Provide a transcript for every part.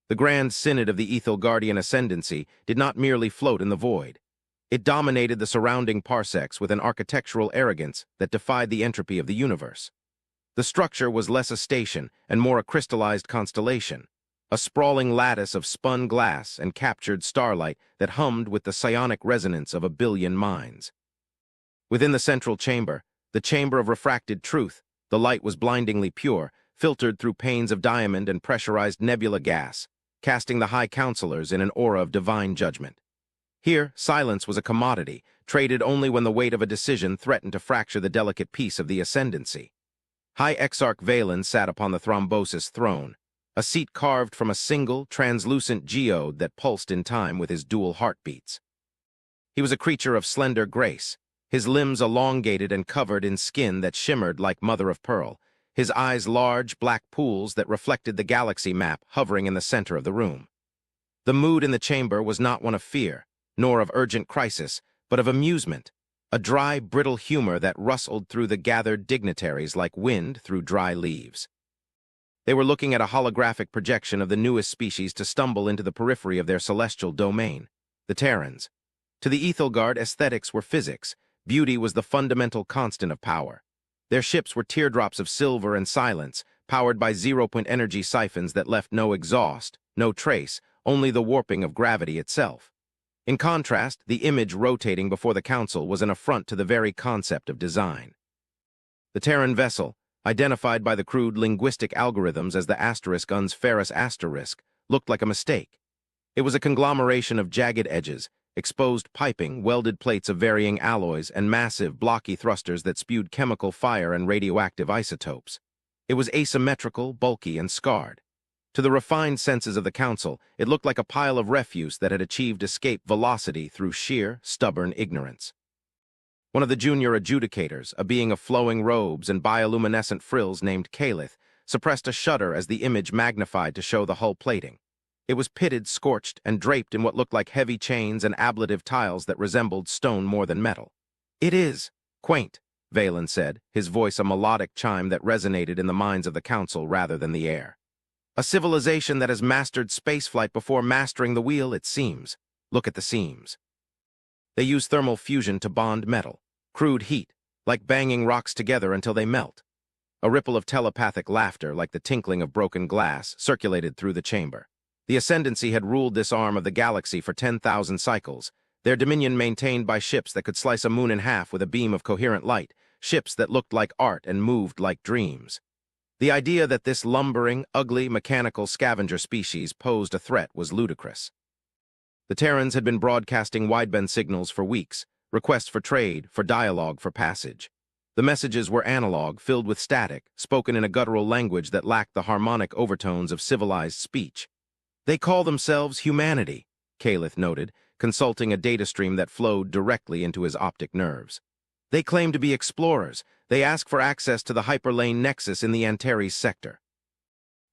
The grand synod of the Ethel-Guardian ascendancy did not merely float in the void. It dominated the surrounding parsecs with an architectural arrogance that defied the entropy of the universe. The structure was less a station and more a crystallized constellation, a sprawling lattice of spun glass and captured starlight that hummed with the psionic resonance of a billion minds. Within the central chamber, the chamber of refracted truth, the light was blindingly pure, filtered through panes of diamond and pressurized nebula gas, casting the high counselors in an aura of divine judgment. Here, silence was a commodity, traded only when the weight of a decision threatened to fracture the delicate peace of the ascendancy. High Exarch Valen sat upon the thrombosis throne, a seat carved from a single, translucent geode that pulsed in time with his dual heartbeats. He was a creature of slender grace, his limbs elongated and covered in skin that shimmered like mother of pearl, his eyes large, black pools that reflected the galaxy map hovering in the center of the room. The mood in the chamber was not one of fear, nor of urgent crisis, but of amusement, a dry, brittle humor that rustled through the gathered dignitaries like wind through dry leaves. They were looking at a holographic projection of the newest species to stumble into the periphery of their celestial domain, the Terrans. To the Ethelgard, aesthetics were physics, beauty was the fundamental constant of power. Their ships were teardrops of silver and silence, powered by zero-point energy siphons that left no exhaust, no trace, only the warping of gravity itself. In contrast, the image rotating before the council was an affront to the very concept of design. The Terran vessel, identified by the crude linguistic algorithms as the asterisk uns ferus asterisk, looked like a mistake. It was a conglomeration of jagged edges, exposed piping, welded plates of varying alloys, and massive, blocky thrusters that spewed chemical fire and radioactive isotopes. It was asymmetrical, bulky, and scarred. To the refined senses of the council, it looked like a pile of refuse that had achieved escape velocity through sheer, stubborn ignorance. One of the junior adjudicators, a being of flowing robes and bioluminescent frills named Calith, suppressed a shudder as the image magnified to show the hull plating. It was pitted, scorched, and draped in what looked like heavy chains and ablative tiles that resembled stone more than metal. "It is quaint," Valen said, his voice a melodic chime that resonated in the minds of the council rather than the air. "A civilization that has mastered spaceflight before mastering the wheel, it seems. Look at the seams. They use thermal fusion to bond metal, crude heat, like banging rocks together until they melt." A ripple of telepathic laughter, like the tinkling of broken glass, circulated through the chamber. The Ascendancy had ruled this arm of the galaxy for 10,000 cycles, their dominion maintained by ships that could slice a moon in half with a beam of coherent light, ships that looked like art and moved like dreams. The idea that this lumbering, ugly, mechanical scavenger species posed a threat was ludicrous. The Terrans had been broadcasting wideband signals for weeks, requests for trade, for dialogue, for passage. The messages were analog, filled with static, spoken in a guttural language that lacked the harmonic overtones of civilized speech. "They call themselves humanity," Calith noted, consulting a data stream that flowed directly into his optic nerves. "They claim to be explorers. They ask for access to the hyperlane nexus in the Antares sector.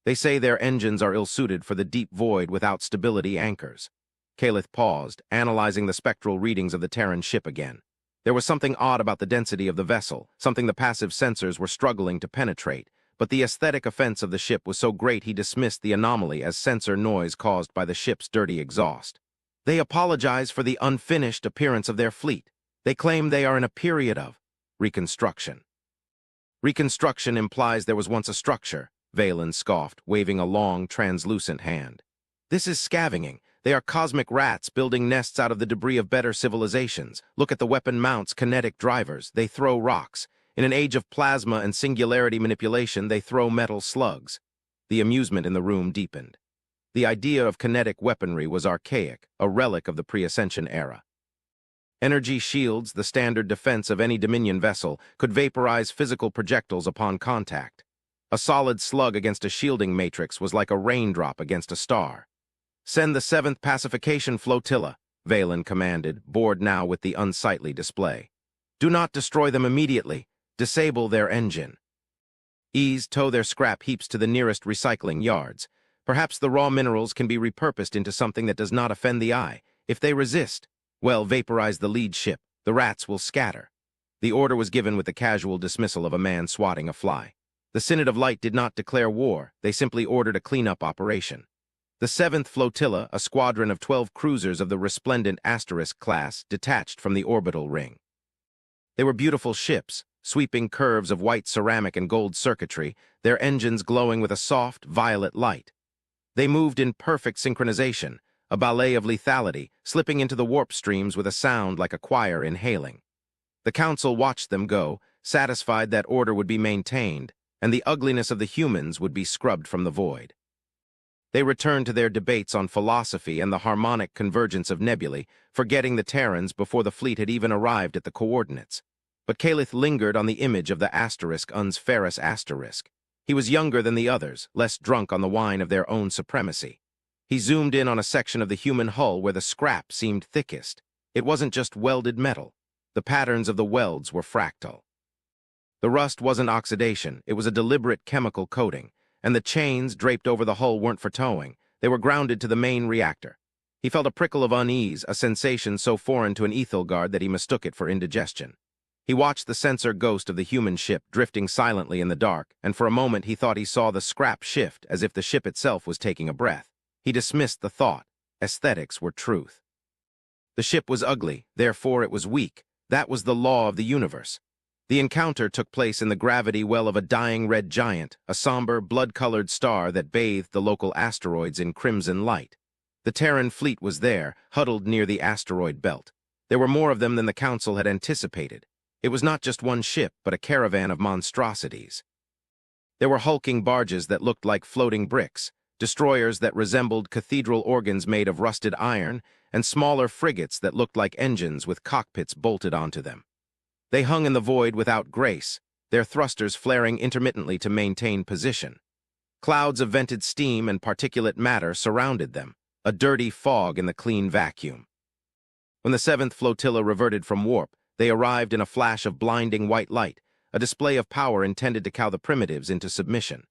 They say their engines are ill-suited for the deep void without stability anchors." Calith paused, analyzing the spectral readings of the Terran ship again. There was something odd about the density of the vessel, something the passive sensors were struggling to penetrate, but the aesthetic offense of the ship was so great he dismissed the anomaly as sensor noise caused by the ship's dirty exhaust. "They apologize for the unfinished appearance of their fleet. They claim they are in a period of reconstruction." "Reconstruction implies there was once a structure," Valen scoffed, waving a long, translucent hand. "This is scavenging. They are cosmic rats building nests out of the debris of better civilizations. Look at the weapon mounts, kinetic drivers. They throw rocks. In an age of plasma and singularity manipulation, they throw metal slugs." The amusement in the room deepened. The idea of kinetic weaponry was archaic, a relic of the pre-ascension era. Energy shields, the standard defense of any Dominion vessel, could vaporize physical projectiles upon contact. A solid slug against a shielding matrix was like a raindrop against a star. "Send the 7th Pacification Flotilla," Valen commanded, bored now with the unsightly display. "Do not destroy them immediately. Disable their engine. Tow their scrap heaps to the nearest recycling yards. Perhaps the raw minerals can be repurposed into something that does not offend the eye. If they resist, well, vaporize the lead ship. The rats will scatter." The order was given with the casual dismissal of a man swatting a fly. The Synod of Light did not declare war. They simply ordered a cleanup operation. The 7th Flotilla, a squadron of 12 cruisers of the resplendent Asterisk class, detached from the orbital ring. They were beautiful ships, sweeping curves of white ceramic and gold circuitry, their engines glowing with a soft, violet light. They moved in perfect synchronization, a ballet of lethality, slipping into the warp streams with a sound like a choir inhaling. The council watched them go, satisfied that order would be maintained, and the ugliness of the humans would be scrubbed from the void. They returned to their debates on philosophy and the harmonic convergence of nebulae, forgetting the Terrans before the fleet had even arrived at the coordinates. But Calith lingered on the image of the Asterisk Un's Ferris Asterisk. He was younger than the others, less drunk on the wine of their own supremacy. He zoomed in on a section of the human hull where the scrap seemed thickest. It wasn't just welded metal. The patterns of the welds were fractal. The rust wasn't oxidation, it was a deliberate chemical coating, and the chains draped over the hull weren't for towing. They were grounded to the main reactor. He felt a prickle of unease, a sensation so foreign to an Ethelgard that he mistook it for indigestion. He watched the sensor ghost of the human ship drifting silently in the dark, and for a moment he thought he saw the scrap shift as if the ship itself was taking a breath. He dismissed the thought. Aesthetics were truth. The ship was ugly, therefore it was weak. That was the law of the universe. The encounter took place in the gravity well of a dying red giant, a somber, blood-colored star that bathed the local asteroids in crimson light. The Terran fleet was there, huddled near the asteroid belt. There were more of them than the Council had anticipated. It was not just one ship, but a caravan of monstrosities. There were hulking barges that looked like floating bricks, destroyers that resembled cathedral organs made of rusted iron, and smaller frigates that looked like engines with cockpits bolted onto them. They hung in the void without grace, their thrusters flaring intermittently to maintain position. Clouds of vented steam and particulate matter surrounded them, a dirty fog in the clean vacuum. When the 7th Flotilla reverted from warp, they arrived in a flash of blinding white light, a display of power intended to cow the primitives into submission.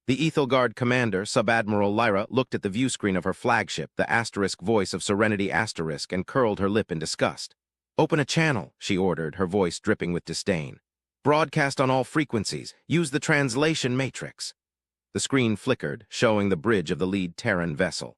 The Ethelgard commander, Sub-Admiral Lyra, looked at the viewscreen of her flagship, the Asterisk voice of Serenity Asterisk, and curled her lip in disgust. "Open a channel," she ordered, her voice dripping with disdain. "Broadcast on all frequencies. Use the translation matrix." The screen flickered, showing the bridge of the lead Terran vessel.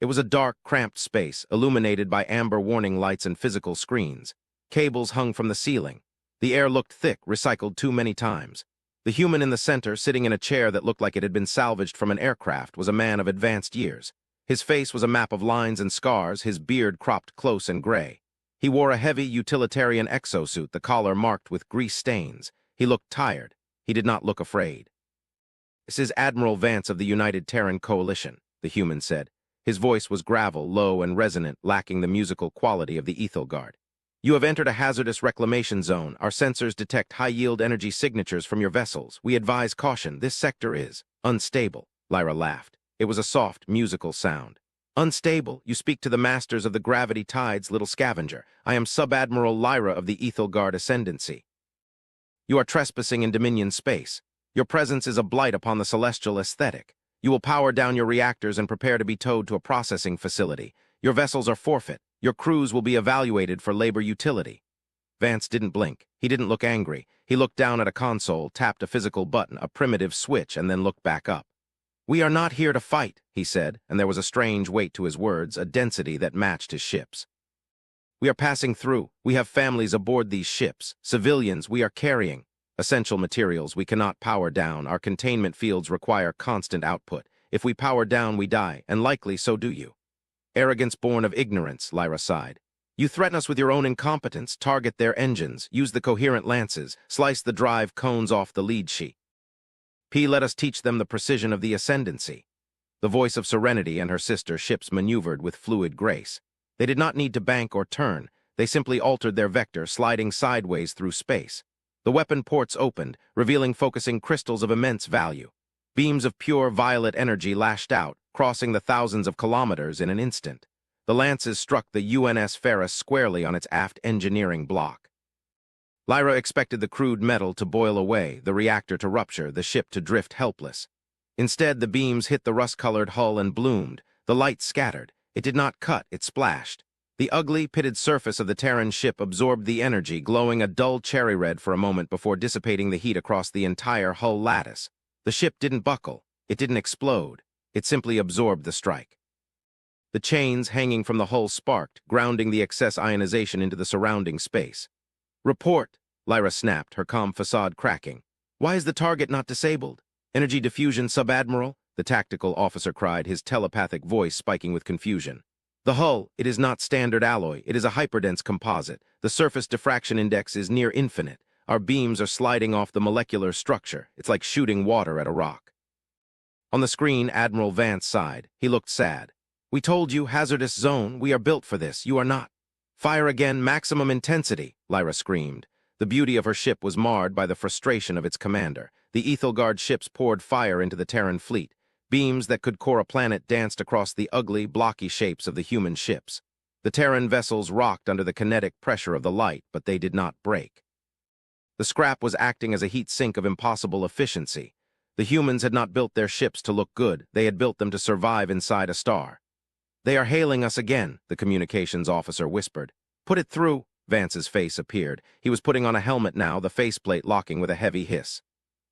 It was a dark, cramped space, illuminated by amber warning lights and physical screens. Cables hung from the ceiling. The air looked thick, recycled too many times. The human in the center, sitting in a chair that looked like it had been salvaged from an aircraft, was a man of advanced years. His face was a map of lines and scars, his beard cropped close and gray. He wore a heavy utilitarian exosuit, the collar marked with grease stains. He looked tired. He did not look afraid. "This is Admiral Vance of the United Terran Coalition," the human said. His voice was gravel, low and resonant, lacking the musical quality of the Ethelgard. "You have entered a hazardous reclamation zone. Our sensors detect high-yield energy signatures from your vessels. We advise caution. This sector is unstable." Lyra laughed. It was a soft, musical sound. "Unstable? You speak to the masters of the gravity tides, little scavenger. I am Sub-Admiral Lyra of the Ethelgard Ascendancy. You are trespassing in Dominion space. Your presence is a blight upon the celestial aesthetic. You will power down your reactors and prepare to be towed to a processing facility. Your vessels are forfeit. Your crews will be evaluated for labor utility." Vance didn't blink. He didn't look angry. He looked down at a console, tapped a physical button, a primitive switch, and then looked back up. "We are not here to fight," he said, and there was a strange weight to his words, a density that matched his ship's. "We are passing through. We have families aboard these ships. Civilians we are carrying. Essential materials we cannot power down. Our containment fields require constant output. If we power down, we die, and likely so do you." "Arrogance born of ignorance," Lyra sighed. "You threaten us with your own incompetence, target their engines, use the coherent lances, slice the drive cones off the lead sheet. Let us teach them the precision of the ascendancy." The voice of Serenity and her sister ships maneuvered with fluid grace. They did not need to bank or turn. They simply altered their vector, sliding sideways through space. The weapon ports opened, revealing focusing crystals of immense value. Beams of pure violet energy lashed out, crossing the thousands of kilometers in an instant. The lances struck the UNS Ferris squarely on its aft engineering block. Lyra expected the crude metal to boil away, the reactor to rupture, the ship to drift helpless. Instead, the beams hit the rust-colored hull and bloomed. The light scattered. It did not cut, it splashed. The ugly, pitted surface of the Terran ship absorbed the energy, glowing a dull cherry red for a moment before dissipating the heat across the entire hull lattice. The ship didn't buckle. It didn't explode. It simply absorbed the strike. The chains hanging from the hull sparked, grounding the excess ionization into the surrounding space. "Report," Lyra snapped, her calm facade cracking. "Why is the target not disabled? Energy diffusion, Sub-Admiral?" the tactical officer cried, his telepathic voice spiking with confusion. "The hull, it is not standard alloy. It is a hyperdense composite. The surface diffraction index is near infinite. Our beams are sliding off the molecular structure. It's like shooting water at a rock." On the screen, Admiral Vance sighed. He looked sad. "We told you, hazardous zone. We are built for this. You are not." "Fire again, maximum intensity," Lyra screamed. The beauty of her ship was marred by the frustration of its commander. The Ethelgard ships poured fire into the Terran fleet. Beams that could core a planet danced across the ugly, blocky shapes of the human ships. The Terran vessels rocked under the kinetic pressure of the light, but they did not break. The scrap was acting as a heat sink of impossible efficiency. The humans had not built their ships to look good. They had built them to survive inside a star. "They are hailing us again," the communications officer whispered. "Put it through." Vance's face appeared. He was putting on a helmet now, the faceplate locking with a heavy hiss.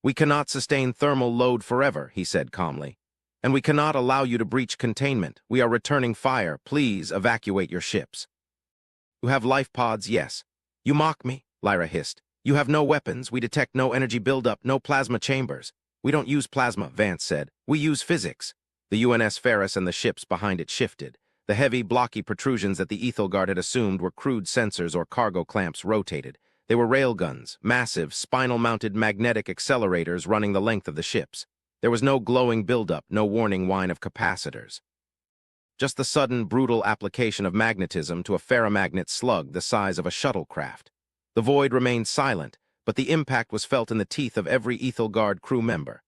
"We cannot sustain thermal load forever," he said calmly. "And we cannot allow you to breach containment. We are returning fire. Please evacuate your ships." "You have life pods, yes." "You mock me," Lyra hissed. "You have no weapons. We detect no energy buildup, no plasma chambers." "We don't use plasma," Vance said. "We use physics." The UNS Ferris and the ships behind it shifted. The heavy, blocky protrusions that the Ethelgard had assumed were crude sensors or cargo clamps rotated. They were railguns, massive, spinal-mounted magnetic accelerators running the length of the ships. There was no glowing buildup, no warning whine of capacitors. Just the sudden, brutal application of magnetism to a ferromagnet slug the size of a shuttlecraft. The void remained silent, but the impact was felt in the teeth of every Ethelgard crew member.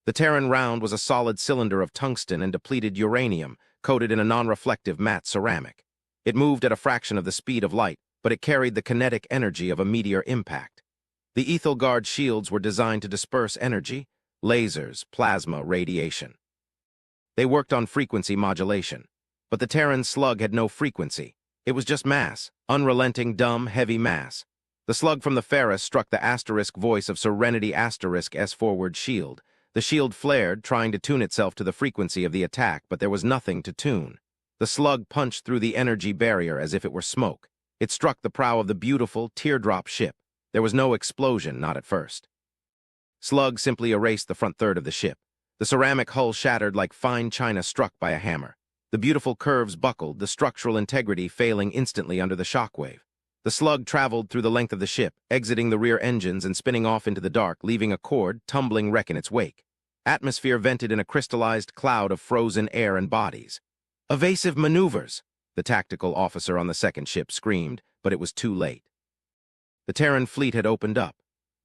The Terran round was a solid cylinder of tungsten and depleted uranium, coated in a non-reflective matte ceramic. It moved at a fraction of the speed of light, but it carried the kinetic energy of a meteor impact. The Ethelgard shields were designed to disperse energy, lasers, plasma, radiation. They worked on frequency modulation. But the Terran slug had no frequency. It was just mass, unrelenting, dumb, heavy mass. The slug from the Ferris struck the asterisk voice of Serenity *S forward shield. The shield flared, trying to tune itself to the frequency of the attack, but there was nothing to tune. The slug punched through the energy barrier as if it were smoke. It struck the prow of the beautiful, teardrop ship. There was no explosion, not at first. Slug simply erased the front third of the ship. The ceramic hull shattered like fine china struck by a hammer. The beautiful curves buckled, the structural integrity failing instantly under the shockwave. The slug traveled through the length of the ship, exiting the rear engines and spinning off into the dark, leaving a cord, tumbling wreck in its wake. Atmosphere vented in a crystallized cloud of frozen air and bodies. "Evasive maneuvers!" the tactical officer on the second ship screamed, but it was too late. The Terran fleet had opened up.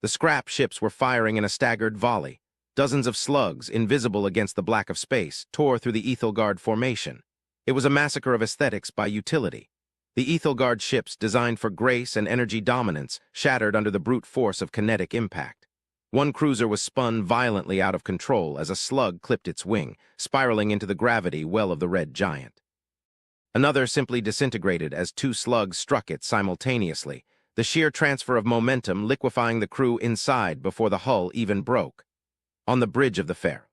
The scrap ships were firing in a staggered volley. Dozens of slugs, invisible against the black of space, tore through the Ethelgard formation. It was a massacre of aesthetics by utility. The Ethelgard ships, designed for grace and energy dominance, shattered under the brute force of kinetic impact. One cruiser was spun violently out of control as a slug clipped its wing, spiraling into the gravity well of the red giant. Another simply disintegrated as two slugs struck it simultaneously, the sheer transfer of momentum liquefying the crew inside before the hull even broke. On the bridge of the Ferris,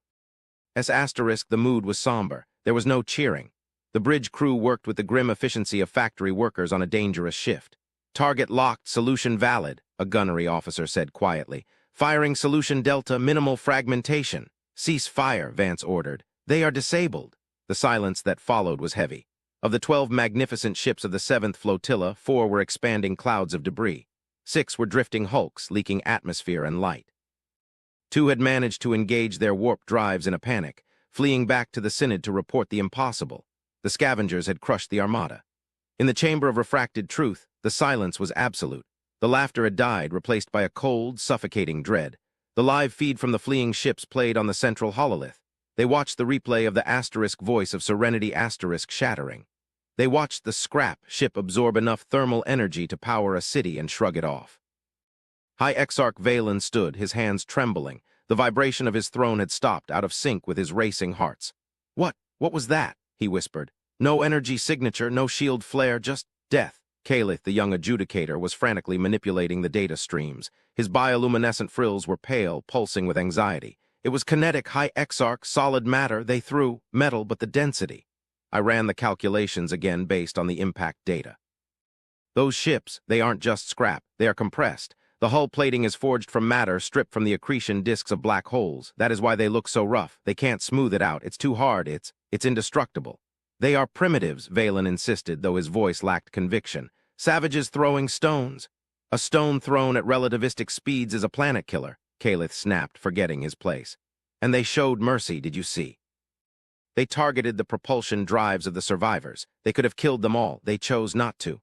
the mood was somber. There was no cheering. The bridge crew worked with the grim efficiency of factory workers on a dangerous shift. "Target locked, solution valid," a gunnery officer said quietly. "Firing solution Delta, minimal fragmentation." "Cease fire," Vance ordered. "They are disabled." The silence that followed was heavy. Of the 12 magnificent ships of the 7th Flotilla, 4 were expanding clouds of debris. 6 were drifting hulks, leaking atmosphere and light. 2 had managed to engage their warp drives in a panic, fleeing back to the Synod to report the impossible. The scavengers had crushed the Armada. In the chamber of refracted truth, the silence was absolute. The laughter had died, replaced by a cold, suffocating dread. The live feed from the fleeing ships played on the central hololith. They watched the replay of the asterisk voice of Serenity shattering. They watched the scrap ship absorb enough thermal energy to power a city and shrug it off. High Exarch Valen stood, his hands trembling. The vibration of his throne had stopped, out of sync with his racing hearts. What was that?" he whispered. "No energy signature, no shield flare, just death." Calith, the young adjudicator, was frantically manipulating the data streams. His bioluminescent frills were pale, pulsing with anxiety. It was kinetic, high exarch, solid matter. They threw metal, but the density. I ran the calculations again based on the impact data. Those ships, they aren't just scrap, they are compressed. The hull plating is forged from matter stripped from the accretion disks of black holes. That is why they look so rough. They can't smooth it out. It's too hard. It's indestructible. They are primitives, Valen insisted, though his voice lacked conviction. Savages throwing stones. A stone thrown at relativistic speeds is a planet killer, Calith snapped, forgetting his place. And they showed mercy, did you see? They targeted the propulsion drives of the survivors. They could have killed them all. They chose not to.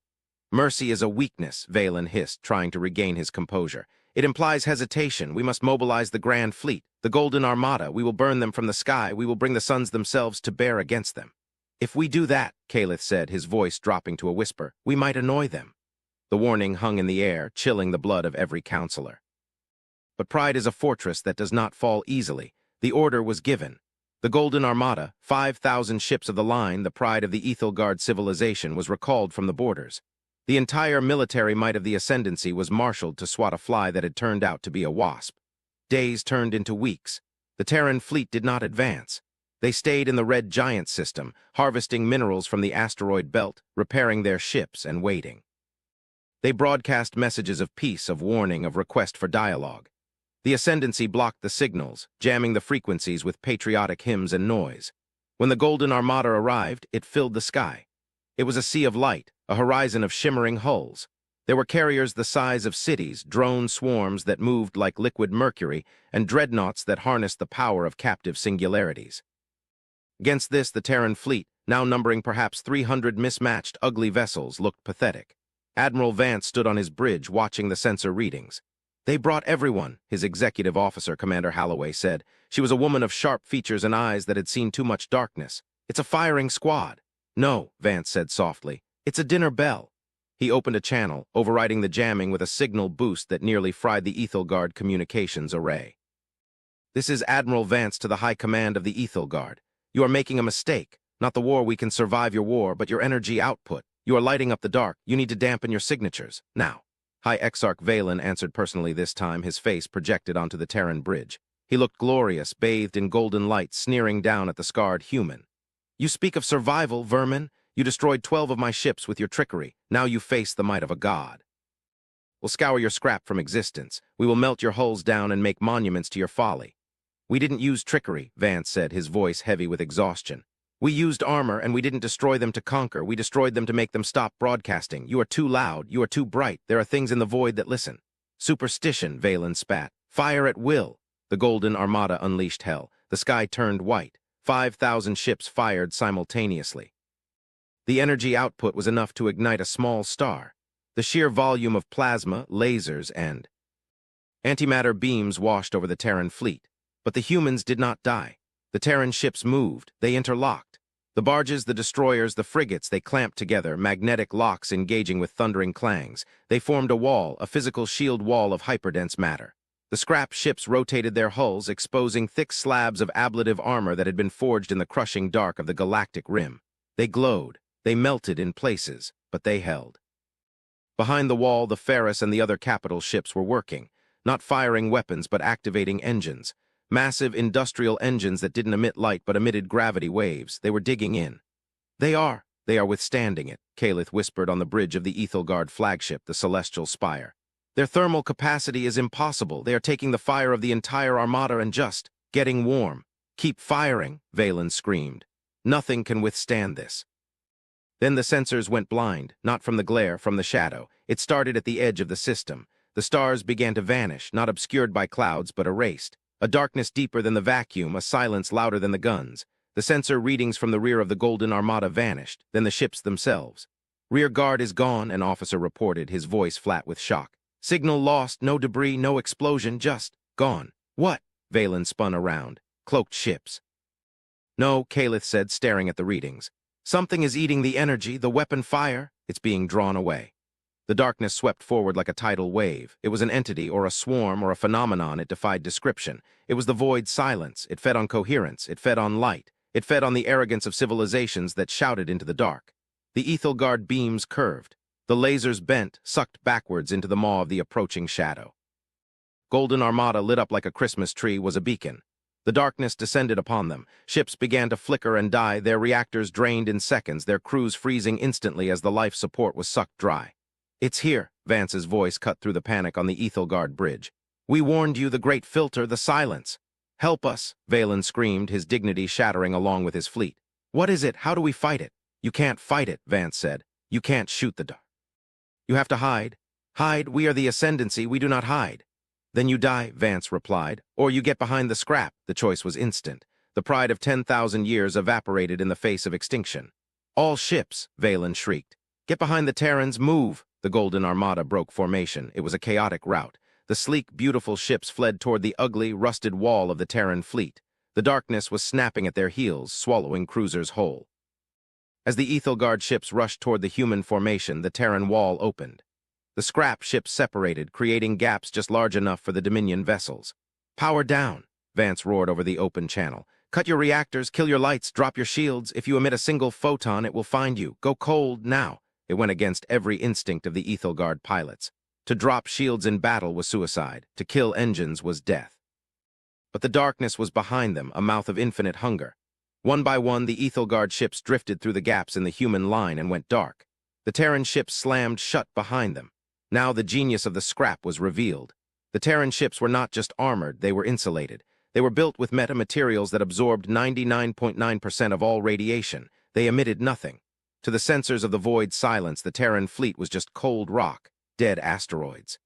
Mercy is a weakness, Valen hissed, trying to regain his composure. It implies hesitation. We must mobilize the Grand Fleet, the Golden Armada. We will burn them from the sky. We will bring the suns themselves to bear against them. If we do that, Calith said, his voice dropping to a whisper, we might annoy them. The warning hung in the air, chilling the blood of every counselor. But pride is a fortress that does not fall easily. The order was given. The Golden Armada, 5,000 ships of the line, the pride of the Ethelgard civilization, was recalled from the borders. The entire military might of the Ascendancy was marshaled to swat a fly that had turned out to be a wasp. Days turned into weeks. The Terran fleet did not advance. They stayed in the Red Giant system, harvesting minerals from the asteroid belt, repairing their ships, and waiting. They broadcast messages of peace, of warning, of request for dialogue. The Ascendancy blocked the signals, jamming the frequencies with patriotic hymns and noise. When the Golden Armada arrived, it filled the sky. It was a sea of light, a horizon of shimmering hulls. There were carriers the size of cities, drone swarms that moved like liquid mercury, and dreadnoughts that harnessed the power of captive singularities. Against this, the Terran fleet, now numbering perhaps 300 mismatched, ugly vessels, looked pathetic. Admiral Vance stood on his bridge, watching the sensor readings. They brought everyone, his executive officer, Commander Holloway, said. She was a woman of sharp features and eyes that had seen too much darkness. It's a firing squad. No, Vance said softly. It's a dinner bell. He opened a channel, overriding the jamming with a signal boost that nearly fried the Ethelgard communications array. This is Admiral Vance to the High Command of the Ethelgard. You are making a mistake. Not the war we can survive your war, but your energy output. You are lighting up the dark. You need to dampen your signatures. Now. High Exarch Valen answered personally this time, his face projected onto the Terran bridge. He looked glorious, bathed in golden light, sneering down at the scarred human. You speak of survival, vermin. You destroyed 12 of my ships with your trickery. Now you face the might of a god. We'll scour your scrap from existence. We will melt your hulls down and make monuments to your folly. We didn't use trickery, Vance said, his voice heavy with exhaustion. We used armor, and we didn't destroy them to conquer. We destroyed them to make them stop broadcasting. You are too loud. You are too bright. There are things in the void that listen. Superstition, Valen spat. Fire at will. The Golden Armada unleashed hell. The sky turned white. 5,000 ships fired simultaneously. The energy output was enough to ignite a small star. The sheer volume of plasma, lasers, and antimatter beams washed over the Terran fleet. But the humans did not die. The Terran ships moved. They interlocked. The barges, the destroyers, the frigates, they clamped together, magnetic locks engaging with thundering clangs. They formed a wall, a physical shield wall of hyperdense matter. The scrap ships rotated their hulls, exposing thick slabs of ablative armor that had been forged in the crushing dark of the galactic rim. They glowed. They melted in places, but they held. Behind the wall, the Ferris and the other capital ships were working, not firing weapons but activating engines. Massive industrial engines that didn't emit light but emitted gravity waves. They were digging in. They are withstanding it, Calith whispered on the bridge of the Ethelgard flagship, the Celestial Spire. Their thermal capacity is impossible. They are taking the fire of the entire Armada and just getting warm. Keep firing, Valen screamed. Nothing can withstand this. Then the sensors went blind, not from the glare, from the shadow. It started at the edge of the system. The stars began to vanish, not obscured by clouds, but erased. A darkness deeper than the vacuum, a silence louder than the guns. The sensor readings from the rear of the Golden Armada vanished, then the ships themselves. Rear guard is gone, an officer reported, his voice flat with shock. Signal lost, no debris, no explosion, just gone. What? Valen spun around. Cloaked ships. No, Calith said, staring at the readings. Something is eating the energy, the weapon fire. It's being drawn away. The darkness swept forward like a tidal wave. It was an entity or a swarm or a phenomenon. It defied description. It was the void silence. It fed on coherence. It fed on light. It fed on the arrogance of civilizations that shouted into the dark. The Ethelgard beams curved. The lasers bent, sucked backwards into the maw of the approaching shadow. Golden Armada, lit up like a Christmas tree, was a beacon. The darkness descended upon them. Ships began to flicker and die, their reactors drained in seconds, their crews freezing instantly as the life support was sucked dry. "It's here," Vance's voice cut through the panic on the Ethelgard bridge. "We warned you, the great filter, the silence." "Help us," Valen screamed, his dignity shattering along with his fleet. "What is it? How do we fight it?" "You can't fight it," Vance said. "You can't shoot the dark. You have to hide. Hide, we are the Ascendancy, we do not hide." "Then you die," Vance replied, "or you get behind the scrap." The choice was instant. The pride of 10,000 years evaporated in the face of extinction. "All ships," Valen shrieked. "Get behind the Terrans, move!" The Golden Armada broke formation. It was a chaotic rout. The sleek, beautiful ships fled toward the ugly, rusted wall of the Terran fleet. The darkness was snapping at their heels, swallowing cruisers whole. As the Ethelgard ships rushed toward the human formation, the Terran wall opened. The scrap ships separated, creating gaps just large enough for the Dominion vessels. "Power down," Vance roared over the open channel. "Cut your reactors, kill your lights, drop your shields. If you emit a single photon, it will find you. Go cold, now." It went against every instinct of the Ethelgard pilots. To drop shields in battle was suicide. To kill engines was death. But the darkness was behind them, a mouth of infinite hunger. One by one, the Ethelgard ships drifted through the gaps in the human line and went dark. The Terran ships slammed shut behind them. Now the genius of the scrap was revealed. The Terran ships were not just armored, they were insulated. They were built with metamaterials that absorbed 99.9% of all radiation. They emitted nothing. To the sensors of the void silence, the Terran fleet was just cold rock, dead asteroids.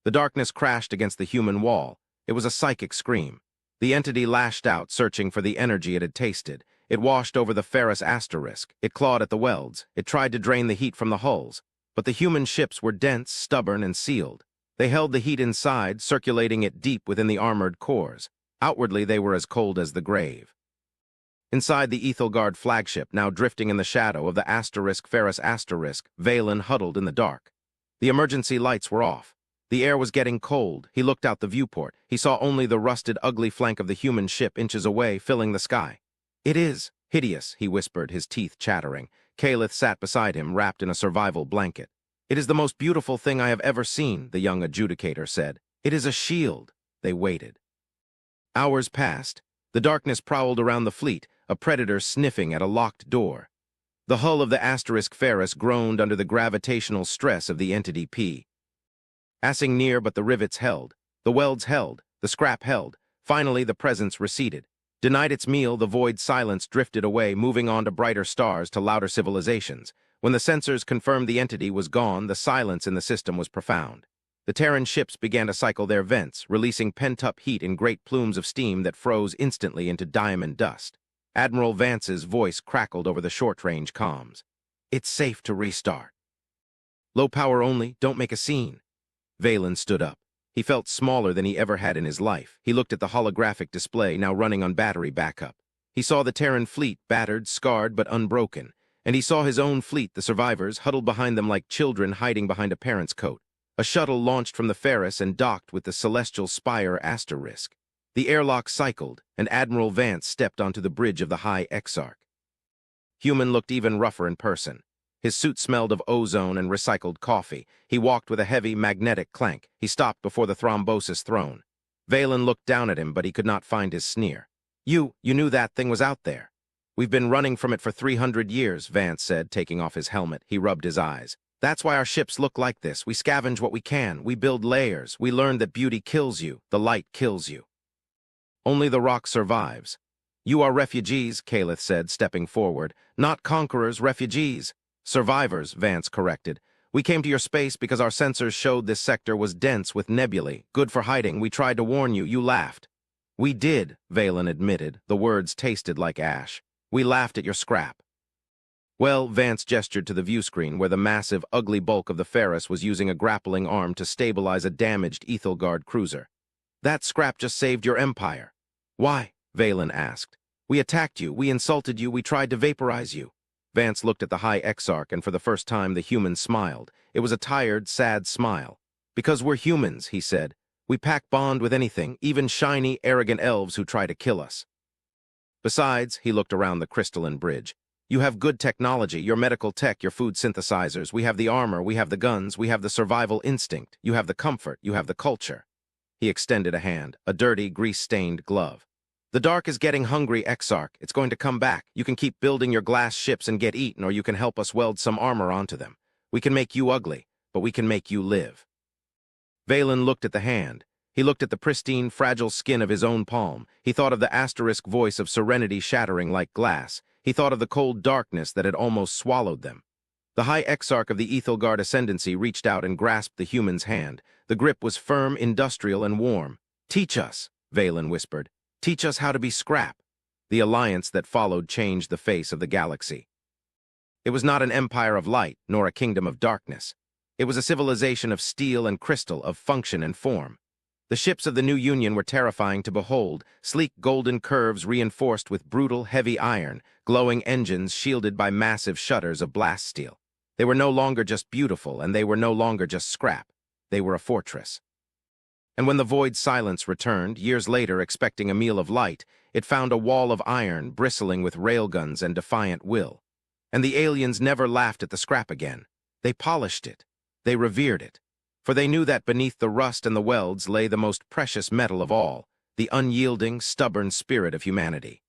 The darkness crashed against the human wall. It was a psychic scream. The entity lashed out, searching for the energy it had tasted. It washed over the ferrous asterisk. It clawed at the welds. It tried to drain the heat from the hulls. But the human ships were dense, stubborn, and sealed. They held the heat inside, circulating it deep within the armored cores. Outwardly, they were as cold as the grave. Inside the Ethelgard flagship, now drifting in the shadow of the ferrous asterisk, Valen huddled in the dark. The emergency lights were off. The air was getting cold. He looked out the viewport. He saw only the rusted, ugly flank of the human ship inches away, filling the sky. "It is hideous," he whispered, his teeth chattering. Calith sat beside him, wrapped in a survival blanket. "It is the most beautiful thing I have ever seen," the young adjudicator said. "It is a shield." They waited. Hours passed. The darkness prowled around the fleet, a predator sniffing at a locked door. The hull of the asterisk Ferris groaned under the gravitational stress of the entity P. Assing near, but the rivets held. The welds held. The scrap held. Finally, the presence receded. Denied its meal, the void silence drifted away, moving on to brighter stars, to louder civilizations. When the sensors confirmed the entity was gone, the silence in the system was profound. The Terran ships began to cycle their vents, releasing pent-up heat in great plumes of steam that froze instantly into diamond dust. Admiral Vance's voice crackled over the short-range comms. "It's safe to restart. Low power only, don't make a scene." Valen stood up. He felt smaller than he ever had in his life. He looked at the holographic display, now running on battery backup. He saw the Terran fleet, battered, scarred, but unbroken. And he saw his own fleet, the survivors, huddled behind them like children hiding behind a parent's coat. A shuttle launched from the Ferris and docked with the celestial spire asterisk. The airlock cycled, and Admiral Vance stepped onto the bridge of the high Exarch. Human looked even rougher in person. His suit smelled of ozone and recycled coffee. He walked with a heavy, magnetic clank. He stopped before the thrombosis throne. Valen looked down at him, but he could not find his sneer. You knew that thing was out there." "We've been running from it for 300 years, Vance said, taking off his helmet. He rubbed his eyes. "That's why our ships look like this. We scavenge what we can. We build layers. We learn that beauty kills you. The light kills you. Only the rock survives." "You are refugees," Calith said, stepping forward. "Not conquerors, refugees." "Survivors," Vance corrected. "We came to your space because our sensors showed this sector was dense with nebulae, good for hiding. We tried to warn you. You laughed." "We did," Valen admitted. The words tasted like ash. "We laughed at your scrap." "Well," Vance gestured to the view screen where the massive, ugly bulk of the Ferris was using a grappling arm to stabilize a damaged Ethelgard cruiser. "That scrap just saved your empire." "Why?" Valen asked. "We attacked you. We insulted you. We tried to vaporize you." Vance looked at the high Exarch, and for the first time the human smiled. It was a tired, sad smile. "Because we're humans," he said. "We pack bond with anything, even shiny, arrogant elves who try to kill us. Besides," he looked around the crystalline bridge, "you have good technology, your medical tech, your food synthesizers. We have the armor, we have the guns, we have the survival instinct. You have the comfort, you have the culture." He extended a hand, a dirty, grease-stained glove. The dark is getting hungry, Exarch. It's going to come back. You can keep building your glass ships and get eaten, or you can help us weld some armor onto them. We can make you ugly, but we can make you live. Valen looked at the hand. He looked at the pristine, fragile skin of his own palm. He thought of the asterisk voice of serenity shattering like glass. He thought of the cold darkness that had almost swallowed them. The High Exarch of the Ethelgard Ascendancy reached out and grasped the human's hand. The grip was firm, industrial, and warm. "Teach us," Valen whispered. "Teach us how to be scrap." The alliance that followed changed the face of the galaxy. It was not an empire of light, nor a kingdom of darkness. It was a civilization of steel and crystal, of function and form. The ships of the new Union were terrifying to behold, sleek golden curves reinforced with brutal, heavy iron, glowing engines shielded by massive shutters of blast steel. They were no longer just beautiful, and they were no longer just scrap. They were a fortress. And when the void silence returned, years later expecting a meal of light, it found a wall of iron bristling with railguns and defiant will. And the aliens never laughed at the scrap again. They polished it. They revered it. For they knew that beneath the rust and the welds lay the most precious metal of all, the unyielding, stubborn spirit of humanity.